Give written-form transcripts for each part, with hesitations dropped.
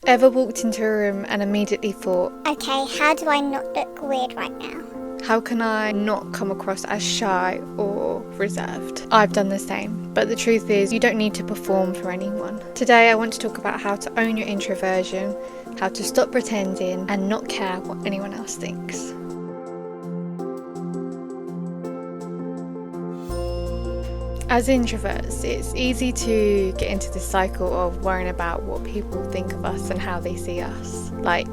Ever walked into a room and immediately thought, Okay, how do I not look weird right now? how can I not come across as shy or reserved? I've done the same, but the truth is you don't need to perform for anyone. Today I want to talk about how to own your introversion, how to stop pretending and not care what anyone else thinks. As introverts, it's easy to get into this cycle of worrying about what people think of us and how they see us. Like,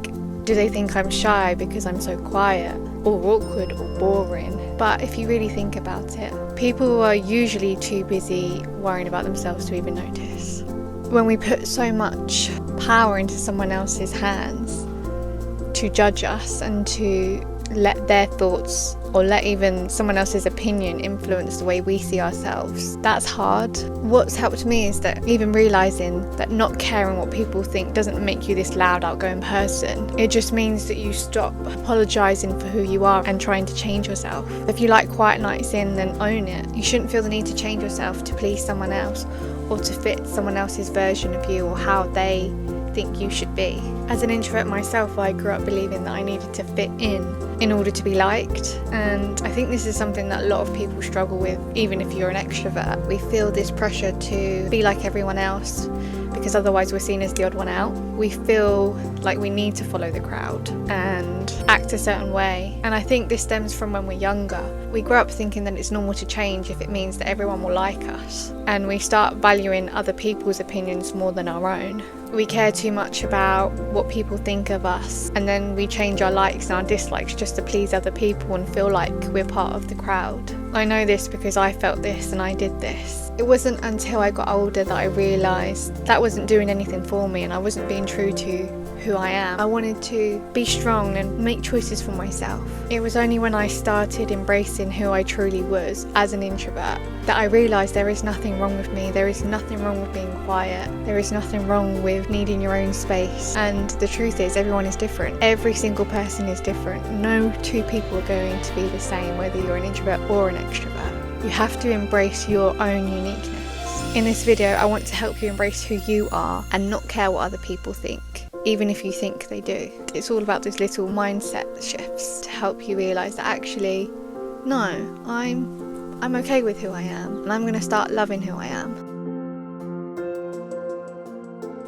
do they think I'm shy because I'm so quiet, or awkward, or boring? But if you really think about it, people are usually too busy worrying about themselves to even notice. When we put so much power into someone else's hands to judge us and to let their thoughts or let even someone else's opinion influence the way we see ourselves, that's hard. What's helped me is that even realising that not caring what people think doesn't make you this loud, outgoing person. It just means that you stop apologising for who you are and trying to change yourself. If you like quiet nights in, then own it. You shouldn't feel the need to change yourself to please someone else or to fit someone else's version of you or how they think you should be. As an introvert myself, I grew up believing that I needed to fit in order to be liked, and I think this is something that a lot of people struggle with. Even if you're an extrovert, we feel this pressure to be like everyone else because otherwise we're seen as the odd one out. We feel like we need to follow the crowd and act a certain way, and I think this stems from when we're younger. We grow up thinking that it's normal to change if it means that everyone will like us, and we start valuing other people's opinions more than our own. We care too much about what people think of us, and then we change our likes and our dislikes just to please other people and feel like we're part of the crowd. I know this because I felt this and I did this. It wasn't until I got older that I realised that wasn't doing anything for me and I wasn't being true to who I am. I wanted to be strong and make choices for myself. It was only when I started embracing who I truly was as an introvert that I realised there is nothing wrong with me. There is nothing wrong with being quiet. There is nothing wrong with needing your own space. And the truth is, everyone is different. Every single person is different. No two people are going to be the same, whether you're an introvert or an extrovert. You have to embrace your own uniqueness. In this video, I want to help you embrace who you are and not care what other people think, even if you think they do. It's all about those little mindset shifts to help you realise that actually, no, I'm okay with who I am, and I'm going to start loving who I am.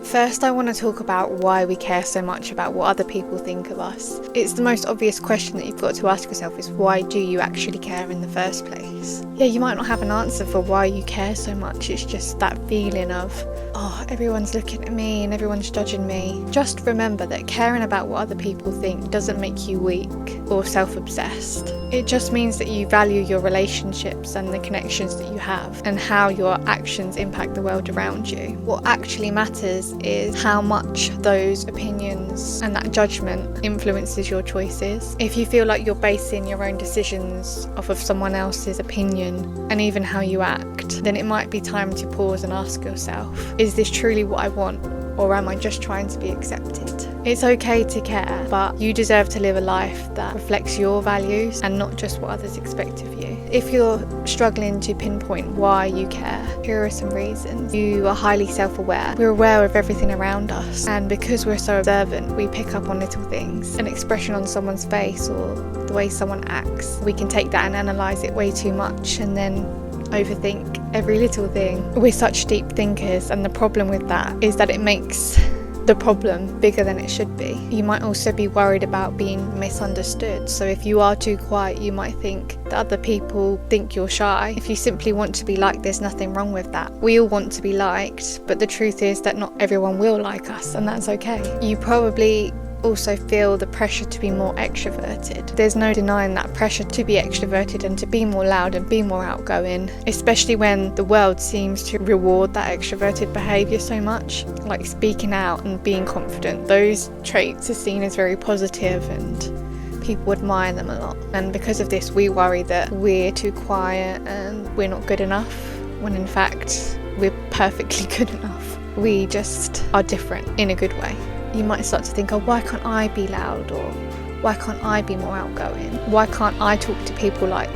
First, I want to talk about why we care so much about what other people think of us. It's the most obvious question that you've got to ask yourself is, why do you actually care in the first place? Yeah, you might not have an answer for why you care so much. It's just that feeling of, oh, everyone's looking at me and everyone's judging me. Just remember that caring about what other people think doesn't make you weak or self-obsessed. It just means that you value your relationships and the connections that you have and how your actions impact the world around you. What actually matters is how much those opinions and that judgment influences your choices. If you feel like you're basing your own decisions off of someone else's opinion and even how you act, then it might be time to pause and ask yourself, is this truly what I want, or am I just trying to be accepted? It's okay to care, but you deserve to live a life that reflects your values and not just what others expect of you. If you're struggling to pinpoint why you care, here are some reasons. You are highly self-aware. We're aware of everything around us, and because we're so observant, we pick up on little things. An expression on someone's face or the way someone acts, we can take that and analyse it way too much and then overthink every little thing. We're such deep thinkers, and the problem with that is that it makes the problem bigger than it should be. You might also be worried about being misunderstood. So if you are too quiet, you might think that other people think you're shy. If you simply want to be liked, there's nothing wrong with that. We all want to be liked, but the truth is that not everyone will like us, and that's okay. You probably also feel the pressure to be more extroverted. There's no denying that pressure to be extroverted and to be more loud and be more outgoing, especially when the world seems to reward that extroverted behaviour so much, like speaking out and being confident. Those traits are seen as very positive and people admire them a lot. And because of this, we worry that we're too quiet and we're not good enough, when in fact we're perfectly good enough. We just are different in a good way. You might start to think, oh, why can't I be loud, or why can't I be more outgoing? Why can't I talk to people like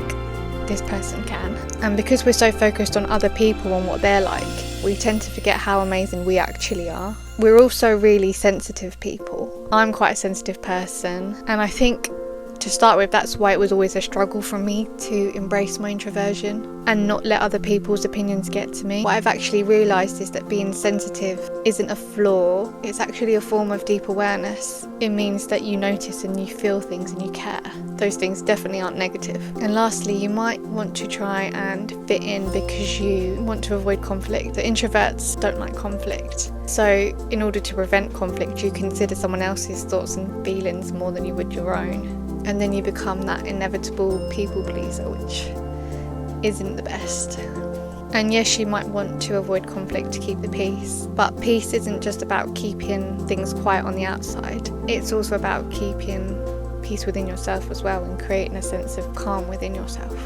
this person can? And because we're so focused on other people and what they're like, we tend to forget how amazing we actually are. We're also really sensitive people. I'm quite a sensitive person, and I think to start with, that's why it was always a struggle for me to embrace my introversion and not let other people's opinions get to me. What I've actually realised is that being sensitive isn't a flaw, it's actually a form of deep awareness. It means that you notice and you feel things and you care. Those things definitely aren't negative. And lastly, you might want to try and fit in because you want to avoid conflict. The introverts don't like conflict. So in order to prevent conflict, you consider someone else's thoughts and feelings more than you would your own. And then you become that inevitable people pleaser, which isn't the best. And yes, you might want to avoid conflict to keep the peace, but peace isn't just about keeping things quiet on the outside. It's also about keeping peace within yourself as well and creating a sense of calm within yourself.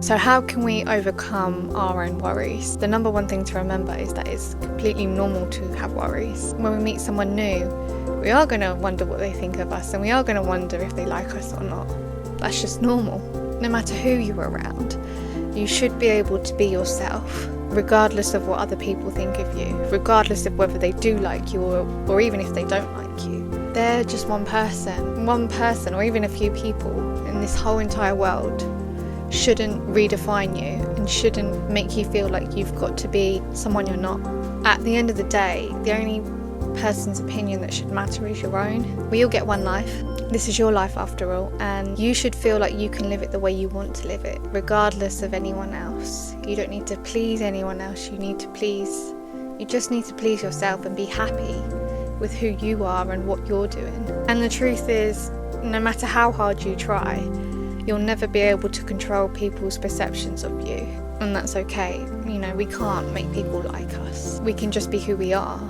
So how can we overcome our own worries? The number one thing to remember is that it's completely normal to have worries. When we meet someone new, we are going to wonder what they think of us, and we are going to wonder if they like us or not. That's just normal. No matter who you're around, you should be able to be yourself, regardless of what other people think of you, regardless of whether they do like you or even if they don't like you. They're just one person, or even a few people in this whole entire world shouldn't redefine you and shouldn't make you feel like you've got to be someone you're not. At the end of the day, the only person's opinion that should matter is your own. We all get one life. This is your life after all, and you should feel like you can live it the way you want to live it, regardless of anyone else. You don't need to please anyone else. You just need to please yourself and be happy with who you are and what you're doing. And the truth is, no matter how hard you try, you'll never be able to control people's perceptions of you, and that's okay. We can't make people like us. We can just be who we are,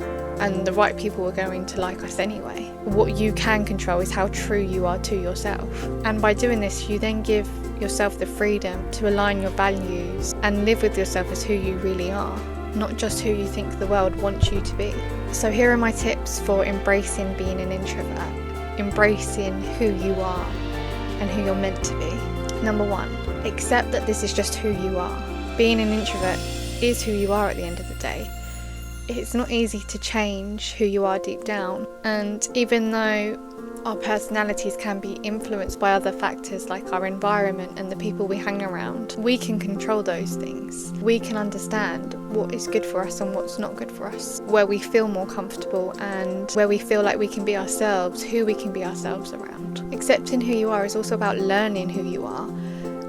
and the right people are going to like us anyway. What you can control is how true you are to yourself, and by doing this, you then give yourself the freedom to align your values and live with yourself as who you really are, not just who you think the world wants you to be. So here are my tips for embracing being an introvert, embracing who you are and who you're meant to be. Number 1, accept that this is just who you are. Being an introvert is who you are at the end of the day. It's not easy to change who you are deep down, and even though our personalities can be influenced by other factors like our environment and the people we hang around, we can control those things. We can understand what is good for us and what's not good for us, where we feel more comfortable and where we feel like we can be ourselves, who we can be ourselves around. Accepting who you are is also about learning who you are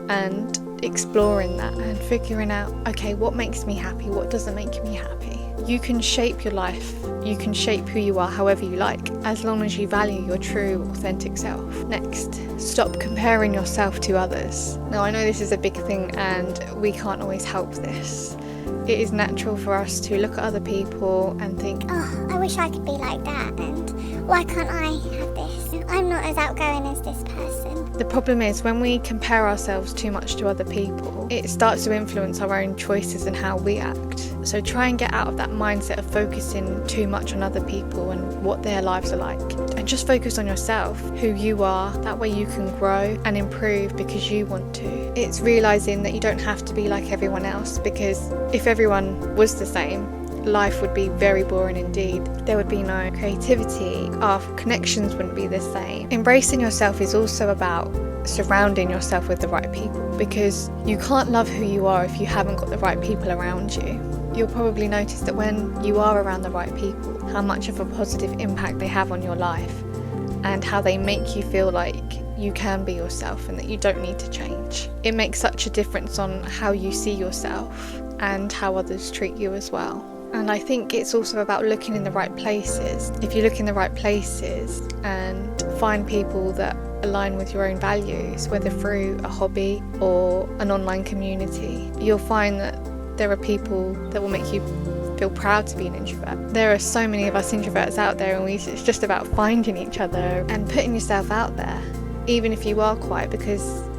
and exploring that and figuring out, okay, what makes me happy, what doesn't make me happy. You can shape your life, you can shape who you are however you like, as long as you value your true, authentic self. Next, stop comparing yourself to others. Now, I know this is a big thing and we can't always help this. It is natural for us to look at other people and think, oh, I wish I could be like that, and why can't I have this? I'm not as outgoing as this person. The problem is when we compare ourselves too much to other people, it starts to influence our own choices and how we act. So try and get out of that mindset of focusing too much on other people and what their lives are like. And just focus on yourself, who you are. That way you can grow and improve because you want to. It's realising that you don't have to be like everyone else, because if everyone was the same, life would be very boring indeed. There would be no creativity, our connections wouldn't be the same. Embracing yourself is also about surrounding yourself with the right people, because you can't love who you are if you haven't got the right people around you. You'll probably notice that when you are around the right people, how much of a positive impact they have on your life and how they make you feel like you can be yourself and that you don't need to change. It makes such a difference on how you see yourself and how others treat you as well. And I think it's also about looking in the right places. If you look in the right places and find people that align with your own values, whether through a hobby or an online community, you'll find that there are people that will make you feel proud to be an introvert. There are so many of us introverts out there, and it's just about finding each other and putting yourself out there, even if you are quiet, because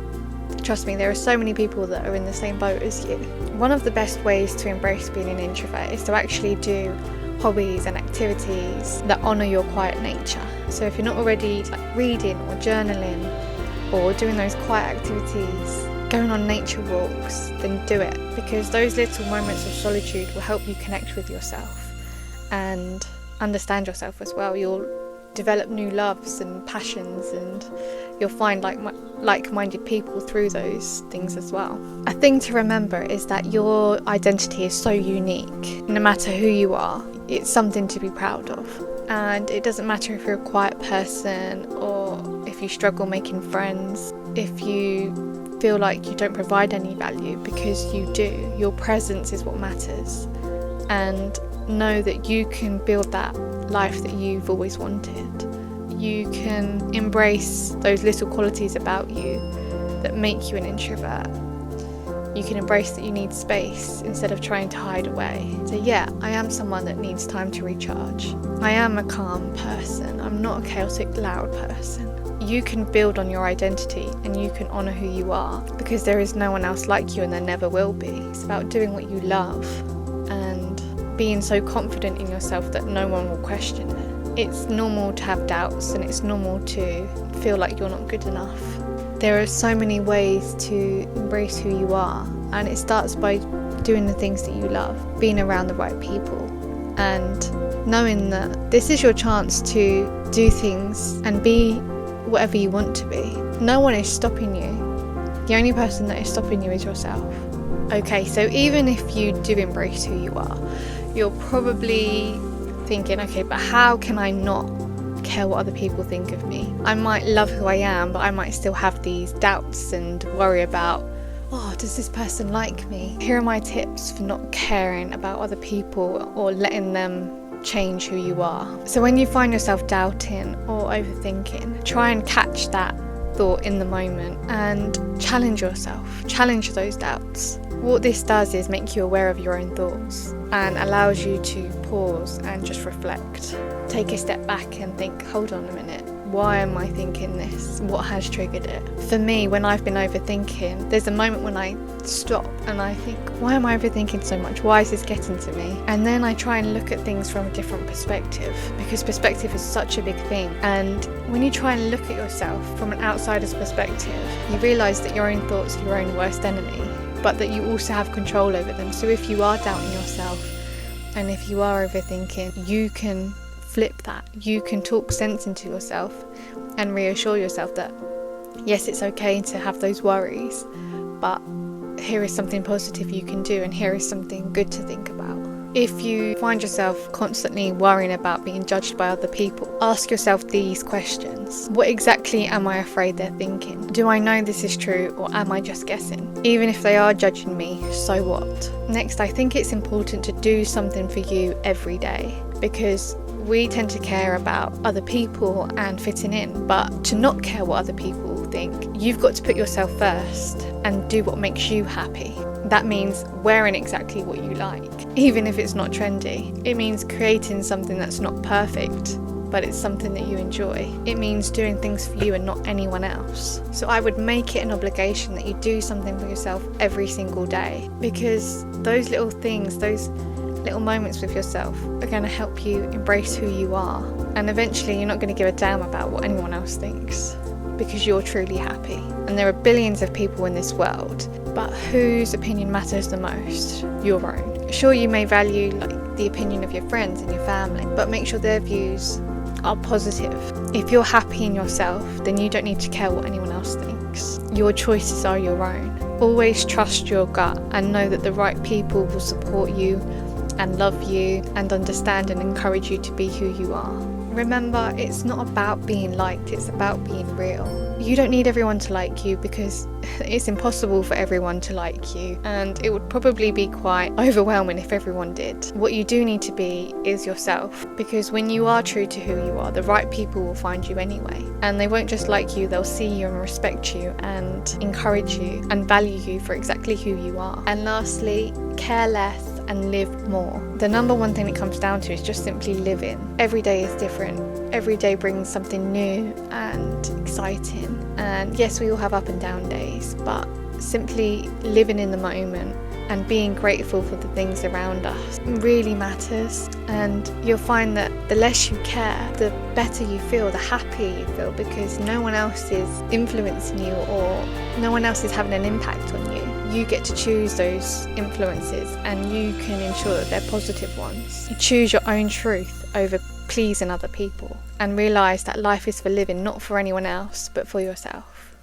trust me, there are so many people that are in the same boat as you. One of the best ways to embrace being an introvert is to actually do hobbies and activities that honour your quiet nature. So if you're not already reading or journaling or doing those quiet activities, going on nature walks, then do it, because those little moments of solitude will help you connect with yourself and understand yourself as well. You'll develop new loves and passions, and you'll find like-minded people through those things as well. A thing to remember is that your identity is so unique. No matter who you are, it's something to be proud of. And it doesn't matter if you're a quiet person or if you struggle making friends, if you feel like you don't provide any value, because you do. Your presence is what matters. And know that you can build that life that you've always wanted. You can embrace those little qualities about you that make you an introvert. You can embrace that you need space instead of trying to hide away. So yeah, I am someone that needs time to recharge. I am a calm person. I'm not a chaotic, loud person. You can build on your identity and you can honour who you are, because there is no one else like you and there never will be. It's about doing what you love and being so confident in yourself that no one will question it. It's normal to have doubts, and it's normal to feel like you're not good enough. There are so many ways to embrace who you are, and it starts by doing the things that you love, being around the right people, and knowing that this is your chance to do things and be whatever you want to be. No one is stopping you. The only person that is stopping you is yourself. Okay, so even if you do embrace who you are, you're probably thinking, okay, but how can I not care what other people think of me? I might love who I am, but I might still have these doubts and worry about, oh, does this person like me? Here are my tips for not caring about other people or letting them change who you are. So when you find yourself doubting or overthinking, try and catch that thought in the moment and challenge yourself, challenge those doubts. What this does is make you aware of your own thoughts and allows you to pause and just reflect. Take a step back and think, hold on a minute, why am I thinking this? What has triggered it? For me, when I've been overthinking, there's a moment when I stop and I think, why am I overthinking so much? Why is this getting to me? And then I try and look at things from a different perspective, because perspective is such a big thing. And when you try and look at yourself from an outsider's perspective, you realise that your own thoughts are your own worst enemy, but that you also have control over them. So if you are doubting yourself and if you are overthinking, you can flip that. You can talk sense into yourself and reassure yourself that yes, it's okay to have those worries, but here is something positive you can do and here is something good to think about. If you find yourself constantly worrying about being judged by other people, ask yourself these questions. What exactly am I afraid they're thinking? Do I know this is true, or am I just guessing? Even if they are judging me, so what? Next, I think it's important to do something for you every day, because we tend to care about other people and fitting in, but to not care what other people think, you've got to put yourself first and do what makes you happy. That means wearing exactly what you like, even if it's not trendy. It means creating something that's not perfect, but it's something that you enjoy. It means doing things for you and not anyone else. So I would make it an obligation that you do something for yourself every single day, because those little things, those little moments with yourself are going to help you embrace who you are. And eventually you're not going to give a damn about what anyone else thinks, because you're truly happy. And there are billions of people in this world, but whose opinion matters the most? Your own. Sure, you may value the opinion of your friends and your family, but make sure their views are positive. If you're happy in yourself, then you don't need to care what anyone else thinks. Your choices are your own. Always trust your gut and know that the right people will support you and love you and understand and encourage you to be who you are. Remember, it's not about being liked, it's about being real. You don't need everyone to like you, because it's impossible for everyone to like you, and it would probably be quite overwhelming if everyone did. What you do need to be is yourself, because when you are true to who you are, the right people will find you anyway, and they won't just like you, they'll see you and respect you and encourage you and value you for exactly who you are. And lastly, care less and live more. The number one thing it comes down to is just simply living. Every day is different. Every day brings something new and exciting. And yes, we all have up and down days, but simply living in the moment and being grateful for the things around us really matters. And you'll find that the less you care, the better you feel, the happier you feel, because no one else is influencing you or no one else is having an impact on you. You get to choose those influences and you can ensure that they're positive ones. You choose your own truth over pleasing other people and realise that life is for living, not for anyone else, but for yourself.